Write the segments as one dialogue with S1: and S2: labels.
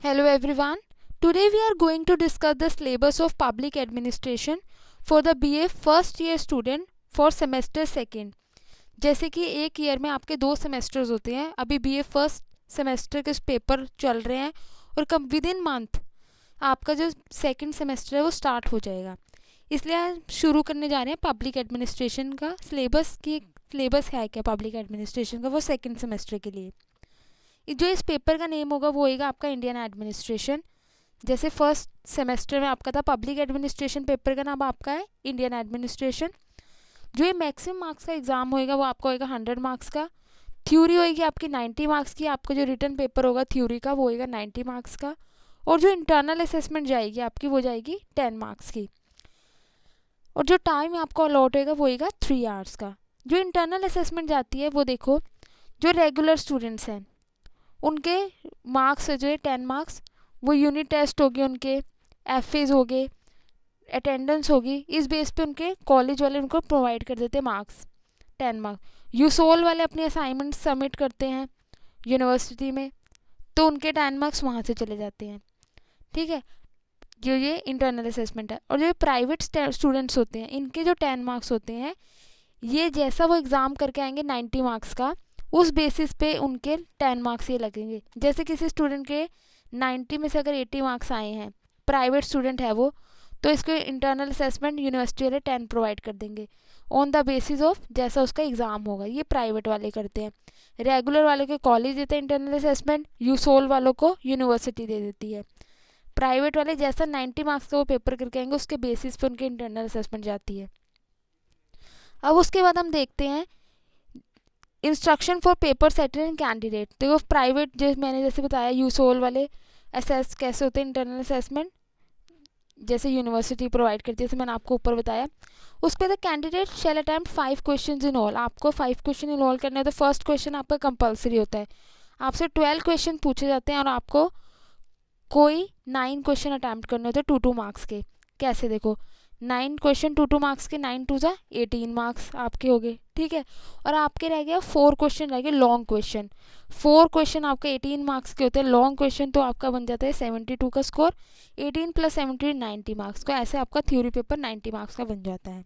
S1: Hello everyone. Today we are going to discuss the syllabus of public administration for the BA first year student for semester second. जैसे कि एक year में आपके 2 semesters होते हैं, अभी BA फर्स्ट सेमेस्टर के पेपर चल रहे हैं और कम विद इन मंथ आपका जो सेकेंड सेमेस्टर है वो स्टार्ट हो जाएगा। इसलिए आज शुरू करने जा रहे हैं पब्लिक एडमिनिस्ट्रेशन का सिलेबस। की सिलेबस है क्या पब्लिक एडमिनिस्ट्रेशन का वो सेकेंड सेमेस्टर के लिए। जो इस पेपर का नेम होगा वो होगा आपका इंडियन एडमिनिस्ट्रेशन। जैसे फर्स्ट सेमेस्टर में आपका था पब्लिक एडमिनिस्ट्रेशन, पेपर का नाम आपका है इंडियन एडमिनिस्ट्रेशन। जो ये मैक्सिमम मार्क्स का एग्जाम होएगा वो आपका होएगा 100 मार्क्स का। थ्योरी होएगी आपकी 90 मार्क्स की, आपका जो रिटन पेपर होगा थ्योरी का वो होएगा 90 मार्क्स का। और जो इंटरनल असेसमेंट जाएगी आपकी वो जाएगी 10 मार्क्स की। और जो टाइम आपको अलॉट होएगा वो होएगा 3 आवर्स का। जो इंटरनल असेसमेंट जाती है वो देखो, जो रेगुलर स्टूडेंट्स हैं उनके मार्क्स जो है 10 मार्क्स, वो यूनिट टेस्ट होगी, उनके एफएज हो गए, अटेंडेंस होगी, इस बेस पे उनके कॉलेज वाले उनको प्रोवाइड कर देते हैं मार्क्स 10 मार्क्स। यूसोल वाले अपने असाइनमेंट सबमिट करते हैं यूनिवर्सिटी में तो उनके 10 मार्क्स वहाँ से चले जाते हैं। ठीक है, जो ये इंटरनल असेसमेंट है। और जो प्राइवेट स्टूडेंट्स होते हैं इनके जो 10 मार्क्स होते हैं ये जैसा वो एग्ज़ाम करके आएंगे 90 मार्क्स का, उस बेसिस पे उनके 10 मार्क्स ये लगेंगे। जैसे किसी स्टूडेंट के 90 में से अगर 80 मार्क्स आए हैं, प्राइवेट स्टूडेंट है वो, तो इसको इंटरनल असेसमेंट यूनिवर्सिटी वाले 10 प्रोवाइड कर देंगे ऑन द बेसिस ऑफ जैसा उसका एग्ज़ाम होगा। ये प्राइवेट वाले करते हैं। रेगुलर वाले को कॉलेज देते हैं इंटरनल असेसमेंट, यूसोल वालों को यूनिवर्सिटी दे देती है। प्राइवेट वाले जैसा 90 मार्क्स का वो पेपर करके आएंगे उसके बेसिस पे उनके इंटरनल असेसमेंट जाती है। अब उसके बाद हम देखते हैं instruction for paper setter and candidate. देखो प्राइवेट जैसे मैंने जैसे बताया यूसोल वाले असेस कैसे होते हैं इंटरनल असेसमेंट, जैसे यूनिवर्सिटी प्रोवाइड करती है, जैसे मैंने आपको ऊपर बताया। उस पर the candidate shell attempt 5 question in all. आपको 5 क्वेश्चन इन्वॉल्व करने होते हैं। फर्स्ट क्वेश्चन आपका कंपलसरी होता है, आपसे 12 क्वेश्चन पूछे जाते हैं और आपको कोई 9 क्वेश्चन अटैम्प्ट करने होते हैं 2-2 मार्क्स के। कैसे देखो 9 क्वेश्चन 2-2 मार्क्स के, 9 2 जा 18 मार्क्स आपके हो गए। ठीक है, और आपके रह गया 4 क्वेश्चन रह गए लॉन्ग क्वेश्चन। 4 क्वेश्चन आपके 18 मार्क्स के होते हैं, लॉन्ग क्वेश्चन तो आपका बन जाता है 72 का स्कोर, 18 + 70 90 मार्क्स का। ऐसे आपका थ्योरी पेपर 90 मार्क्स का बन जाता है।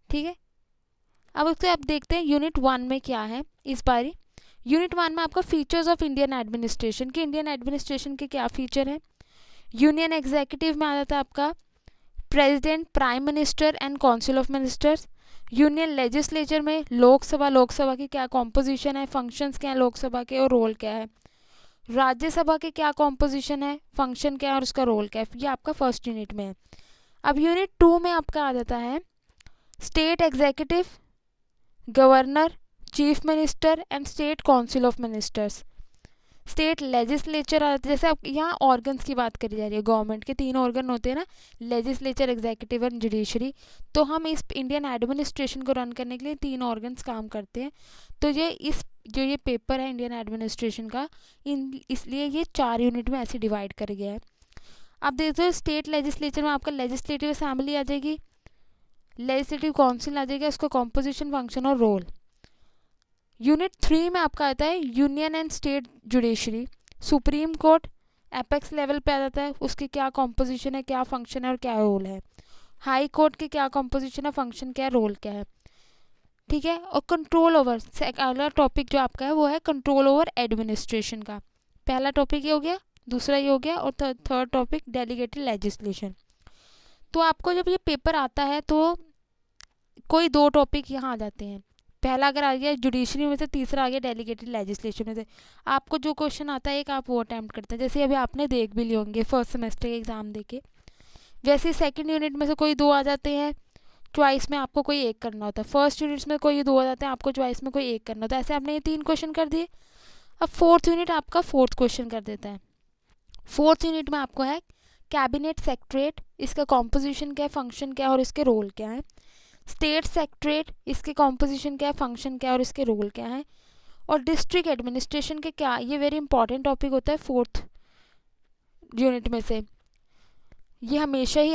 S1: ठीक है, अब उसके आप देखते हैं यूनिट 1 में क्या है इस बारी। यूनिट 1 में आपका फीचर्स ऑफ इंडियन एडमिनिस्ट्रेशन के, इंडियन एडमिनिस्ट्रेशन के क्या फीचर हैं। यूनियन एग्जीक्यूटिव में आ जाता है आपका president, prime minister and council of ministers. Union legislature में लोकसभा की क्या कॉम्पोजिशन है, फंक्शंस क्या है लोकसभा के और रोल क्या है। राज्यसभा के क्या कॉम्पोजिशन है, फंक्शन क्या है और उसका रोल क्या है। ये आपका फर्स्ट यूनिट में है। अब यूनिट 2 में आपका आ जाता है state executive, governor, chief minister and state council of ministers. State legislature जैसे आप यहाँ ऑर्गन्स की बात करी जा रही है, गवर्नमेंट के 3 ऑर्गन होते हैं ना, लेजिस्लेचर, एग्जीक्यूटिव एंड जुडिशरी। तो हम इस इंडियन एडमिनिस्ट्रेशन को रन करने के लिए 3 ऑर्गन्स काम करते हैं। तो ये पेपर है इंडियन एडमिनिस्ट्रेशन का, इसलिए ये 4 यूनिट में ऐसे डिवाइड कर गया है। आप देखते हो स्टेट लेजिस्लेचर में आपका लेजिस्लेटिव असेंबली आ जाएगी, लेजिस्लेटिव काउंसिल आ जाएगा, उसका कॉम्पोजिशन, फंक्शन और रोल। यूनिट 3 में आपका आता है union and state judiciary. Supreme court apex level पे आ जाता है, उसकी क्या कॉम्पोजिशन है, क्या फंक्शन है और क्या रोल है। हाई कोर्ट की क्या कॉम्पोजिशन है, फंक्शन क्या है, रोल क्या है। ठीक है, और कंट्रोल ओवर अगला टॉपिक जो आपका है वो है कंट्रोल ओवर एडमिनिस्ट्रेशन का। पहला टॉपिक ये हो गया, दूसरा ये हो गया, और थर्ड टॉपिक डेलीगेटेड लेजिस्लेशन। तो आपको जब ये पेपर आता है तो कोई 2 टॉपिक यहाँ आ जाते हैं। पहला अगर आ गया जुडिशरी में से, तीसरा आ गया डेलीगेटेड लेजिस्लेशन में से। आपको जो क्वेश्चन आता है एक आप वो अटैम्प्ट करते हैं, जैसे अभी आपने देख भी लिए होंगे फर्स्ट सेमेस्टर के एग्जाम देके। वैसे सेकंड यूनिट में से कोई 2 आ जाते हैं, चॉइस में आपको कोई एक करना होता है। फर्स्ट यूनिट में कोई 2 आ जाते हैं, आपको चॉइस में कोई एक करना होता है। ऐसे आपने ये 3 क्वेश्चन कर दिए। अब फोर्थ यूनिट आपका 4th क्वेश्चन कर देता है। 4th यूनिट में आपको है कैबिनेट सेक्रेटरीट, इसका कॉम्पोजिशन क्या है, फंक्शन क्या है और इसके रोल क्या है। स्टेट सेक्रेटरीट, इसके कॉम्पोजिशन क्या है, फंक्शन क्या है और इसके रोल क्या है। और डिस्ट्रिक्ट एडमिनिस्ट्रेशन के क्या, ये वेरी इंपॉर्टेंट टॉपिक होता है 4th यूनिट में से, ये हमेशा ही